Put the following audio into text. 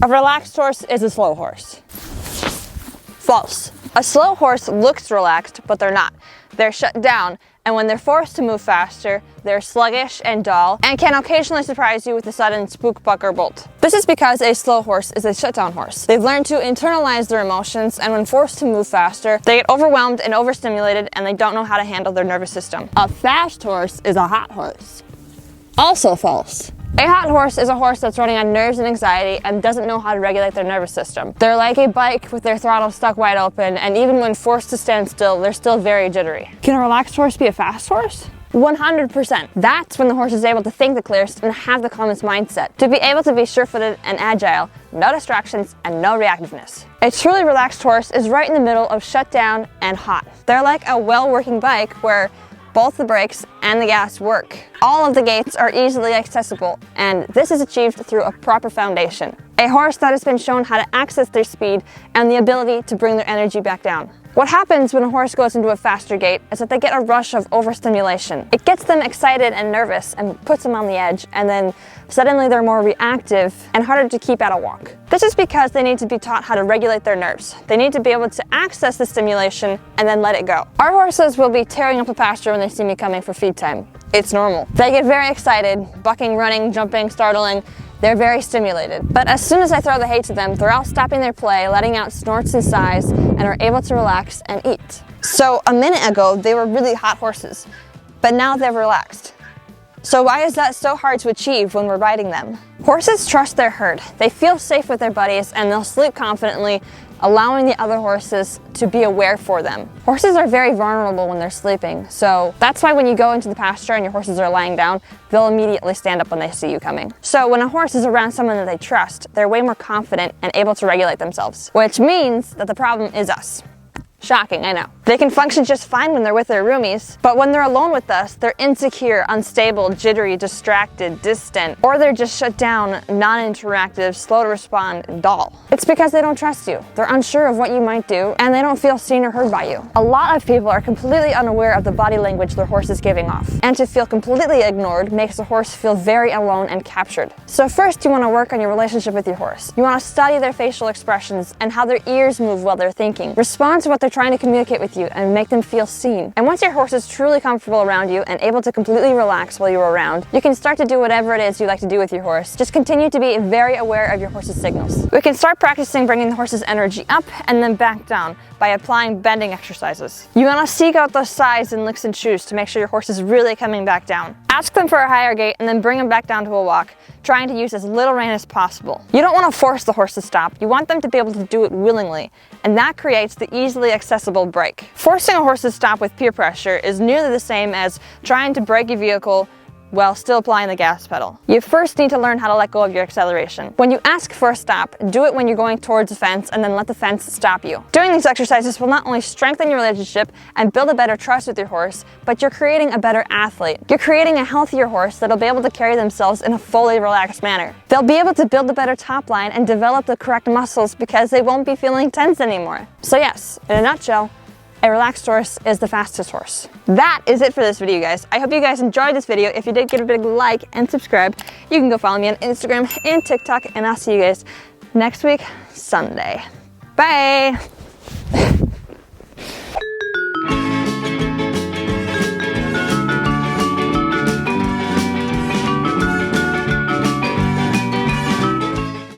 A relaxed horse is a slow horse. False. A slow horse looks relaxed, but they're not. They're shut down, and when they're forced to move faster, they're sluggish and dull, and can occasionally surprise you with a sudden spook, buck, or bolt. This is because a slow horse is a shutdown horse. They've learned to internalize their emotions, and when forced to move faster, they get overwhelmed and overstimulated, and they don't know how to handle their nervous system. A fast horse is a hot horse. Also false. A hot horse is a horse that's running on nerves and anxiety and doesn't know how to regulate their nervous system. They're like a bike with their throttle stuck wide open, and even when forced to stand still, they're still very jittery. Can a relaxed horse be a fast horse? 100%. That's when the horse is able to think the clearest and have the calmest mindset. To be able to be sure-footed and agile, no distractions and no reactiveness. A truly relaxed horse is right in the middle of shut down and hot. They're like a well-working bike where both the brakes and the gas work. All of the gates are easily accessible, and this is achieved through a proper foundation. A horse that has been shown how to access their speed and the ability to bring their energy back down. What happens when a horse goes into a faster gait is that they get a rush of overstimulation. It gets them excited and nervous and puts them on the edge, and then suddenly they're more reactive and harder to keep at a walk. This is because they need to be taught how to regulate their nerves. They need to be able to access the stimulation and then let it go. Our horses will be tearing up the pasture when they see me coming for feed time. It's normal. They get very excited, bucking, running, jumping, startling. They're very stimulated. But as soon as I throw the hay to them, they're all stopping their play, letting out snorts and sighs, and are able to relax and eat. So a minute ago, they were really hot horses, but now they're relaxed. So why is that so hard to achieve when we're riding them? Horses trust their herd. They feel safe with their buddies, and they'll sleep confidently, allowing the other horses to be aware for them. Horses are very vulnerable when they're sleeping, so that's why when you go into the pasture and your horses are lying down, they'll immediately stand up when they see you coming. So when a horse is around someone that they trust, they're way more confident and able to regulate themselves, which means that the problem is us. Shocking, I know. They can function just fine when they're with their roomies, but when they're alone with us, they're insecure, unstable, jittery, distracted, distant, or they're just shut down, non-interactive, slow to respond, and dull. It's because they don't trust you. They're unsure of what you might do, and they don't feel seen or heard by you. A lot of people are completely unaware of the body language their horse is giving off, and to feel completely ignored makes a horse feel very alone and captured. So first, you want to work on your relationship with your horse. You want to study their facial expressions and how their ears move while they're thinking. Respond to what they're trying to communicate with you and make them feel seen. And once your horse is truly comfortable around you and able to completely relax while you're around, you can start to do whatever it is you like to do with your horse. Just continue to be very aware of your horse's signals. We can start practicing bringing the horse's energy up and then back down by applying bending exercises. You want to seek out those sighs and licks and chews to make sure your horse is really coming back down. Ask them for a higher gait and then bring them back down to a walk, trying to use as little rein as possible. You don't want to force the horse to stop. You want them to be able to do it willingly, and that creates the easily accessible brake. Forcing a horse to stop with peer pressure is nearly the same as trying to brake your vehicle while still applying the gas pedal. You first need to learn how to let go of your acceleration. When you ask for a stop, do it when you're going towards a fence and then let the fence stop you. Doing these exercises will not only strengthen your relationship and build a better trust with your horse, but you're creating a better athlete. You're creating a healthier horse that'll be able to carry themselves in a fully relaxed manner. They'll be able to build a better top line and develop the correct muscles because they won't be feeling tense anymore. So yes, in a nutshell, a relaxed horse is the fastest horse. That is it for this video, guys. I hope you guys enjoyed this video. If you did, give it a big like and subscribe. You can go follow me on Instagram and TikTok, and I'll see you guys next week, Sunday. Bye!